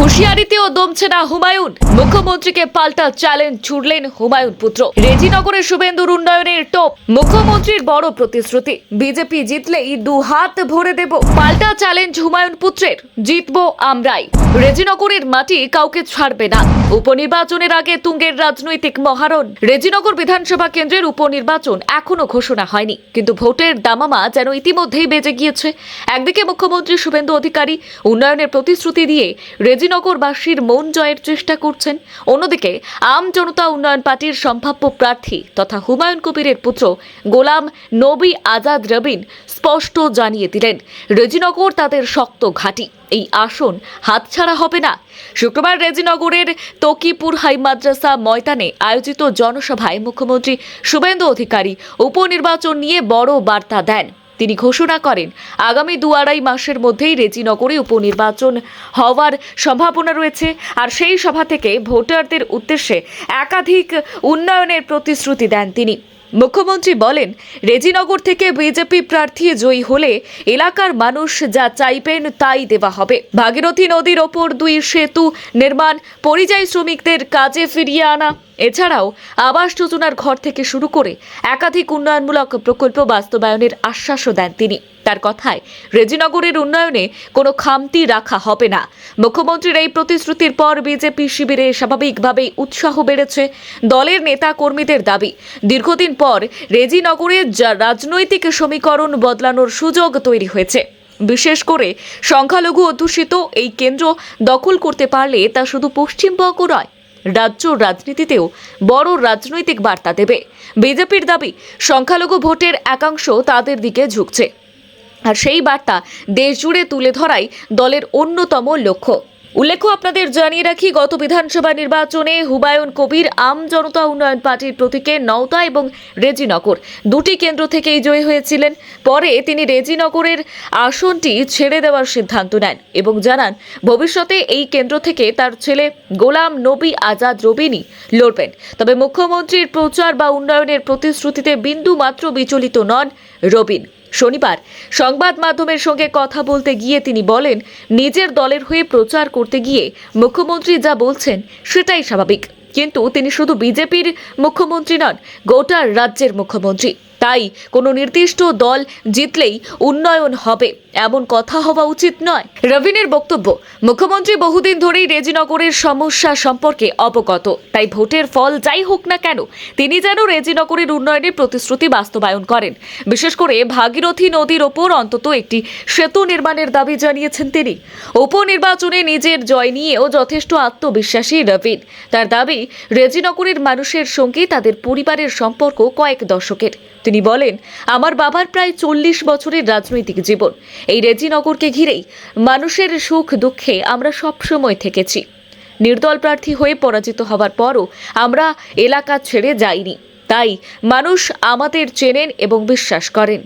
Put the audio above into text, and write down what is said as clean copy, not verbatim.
হুঁশিয়ারিতেও দমছে না হুমায়ুন। মুখ্যমন্ত্রীকে পাল্টা চ্যালেঞ্জ ছুড়লেন হুমায়ুন পুত্র। রেজিনগরের শুভেন্দুর উন্নয়নের টোপ। মুখ্যমন্ত্রীর বড় প্রতিশ্রুতি, বিজেপি জিতলেই 2 হাত ভরে দেব। পাল্টা চ্যালেঞ্জ হুমায়ুন পুত্রের, জিতবো আমরাই। রেজিনগরের মাটি কাউকে ছাড়বে না। উপনির্বাচনের আগে তুঙ্গের রাজনৈতিক মহারণ। রেজিনগর বিধানসভা কেন্দ্রের উপনির্বাচন এখনো ঘোষণা হয়নি, কিন্তু ভোটের দামামা যেন ইতিমধ্যেই বেজে গিয়েছে। একদিকে মুখ্যমন্ত্রী শুভেন্দু অধিকারী উন্নয়নের প্রতিশ্রুতি দিয়ে রেজিনগরবাসীর মন জয়ের চেষ্টা করছেন, অন্যদিকে আম জনতা উন্নয়ন পার্টির সম্ভাব্য প্রার্থী তথা হুমায়ুন কবিরের পুত্র গোলাম নবী আজাদ রবিন স্পষ্ট জানিয়ে দিলেন, রেজিনগর তাদের শক্ত ঘাঁটি, এই আসন হাতছাড়া হবে না। শুক্রবার রেজিনগরের তকিপুর হাই মাদ্রাসা ময়দানে আয়োজিত জনসভায় মুখ্যমন্ত্রী শুভেন্দু অধিকারী উপনির্বাচন নিয়ে বড় বার্তা দেন। তিনি ঘোষণা করেন, আগামী 2-2.5 মাসের মধ্যেই রেজিনগরে উপনির্বাচন হওয়ার সম্ভাবনা রয়েছে। আর সেই সভা থেকে ভোটারদের উদ্দেশ্যে একাধিক উন্নয়নের প্রতিশ্রুতি দেন তিনি। মুখ্যমন্ত্রী বলেন, রেজিনগর থেকে বিজেপি প্রার্থী জয়ী হলে এলাকার মানুষ যা চাইবেন তাই দেওয়া হবে। ভাগীরথী নদীর ওপর 2 সেতু নির্মাণ, পরিযায়ী শ্রমিকদের কাজে ফিরিয়ে আনা, এছাড়াও আবাস যোজনার ঘর থেকে শুরু করে একাধিক উন্নয়নমূলক প্রকল্প বাস্তবায়নের আশ্বাসও দেন তিনি। তার কথায়, রেজিনগরের উন্নয়নে কোনো খামতি রাখা হবে না। মুখ্যমন্ত্রীর এই প্রতিশ্রুতির পর বিজেপি শিবিরে স্বাভাবিকভাবেই উৎসাহ বেড়েছে। দলের নেতা কর্মীদের দাবি, দীর্ঘদিন পর রেজিনগরে রাজনৈতিক সমীকরণ বদলানোর সুযোগ তৈরি হয়েছে। বিশেষ করে সংখ্যালঘু অধ্যুষিত এই কেন্দ্র দখল করতে পারলে তা শুধু পশ্চিমবঙ্গ নয়, রাজ্য রাজনীতিতেও বড় রাজনৈতিক বার্তা দেবে। বিজেপির দাবি, সংখ্যালঘু ভোটের একাংশ তাদের দিকে ঝুঁকছে, আর সেই বার্তা দেশ জুড়ে তুলে ধরাই দলের অন্যতম লক্ষ্য। উল্লেখ্য, আপনাদের জানিয়ে রাখি, গত বিধানসভা নির্বাচনে হুমায়ুন কবির আম জনতা উন্নয়ন পার্টির প্রতীকে নওতা এবং রেজিনগর 2টি কেন্দ্র থেকেই জয়ী হয়েছিলেন। পরে তিনি রেজিনগরের আসনটি ছেড়ে দেওয়ার সিদ্ধান্ত নেন এবং জানান, ভবিষ্যতে এই কেন্দ্র থেকে তার ছেলে গোলাম নবী আজাদ রবিনই লড়বেন। তবে মুখ্যমন্ত্রীর প্রচার বা উন্নয়নের প্রতিশ্রুতিতে বিন্দু মাত্র বিচলিত নন রবিন। শনিবার সংবাদ মাধ্যমের সঙ্গে কথা বলতে গিয়ে তিনি বলেন, নিজের দলের হয়ে প্রচার করতে গিয়ে মুখ্যমন্ত্রী যা বলছেন সেটাই স্বাভাবিক, কিন্তু তিনি শুধু বিজেপির মুখ্যমন্ত্রী নন, গোটা রাজ্যের মুখ্যমন্ত্রী। তাই কোনো নির্দিষ্ট দল জিতলেই উন্নয়ন হবে এমন কথা হওয়া উচিত নয়। রবিনের বক্তব্য, মুখ্যমন্ত্রী বহুদিন ধরেই রেজিনগরের সমস্যা সম্পর্কে অবগত, তাই ভোটের ফল যাই হোক না কেন তিনি যেন রেজিনগরের উন্নয়নের প্রতিশ্রুতি বাস্তবায়ন করেন। বিশেষ করে ভাগীরথী নদীর ওপর অন্তত একটি সেতু নির্মাণের দাবি জানিয়েছেন তিনি। উপনির্বাচনে নিজের জয় নিয়েও যথেষ্ট আত্মবিশ্বাসী রবিন। তার দাবি, রেজিনগরের মানুষের সঙ্গে তাদের পরিবারের সম্পর্ক কয়েক দশকের। তিনি বলেন, আমার বাবার প্রায় 40 বছরের রাজনৈতিক জীবন এই রেজিনগরকে ঘিরেই। মানুষের সুখ দুঃখে আমরা সবসময় থেকেছি। নির্দল প্রার্থী হয়ে পরাজিত হওয়ার পরও আমরা এলাকা ছেড়ে যাইনি, তাই মানুষ আমাদের চেনেন এবং বিশ্বাস করেন।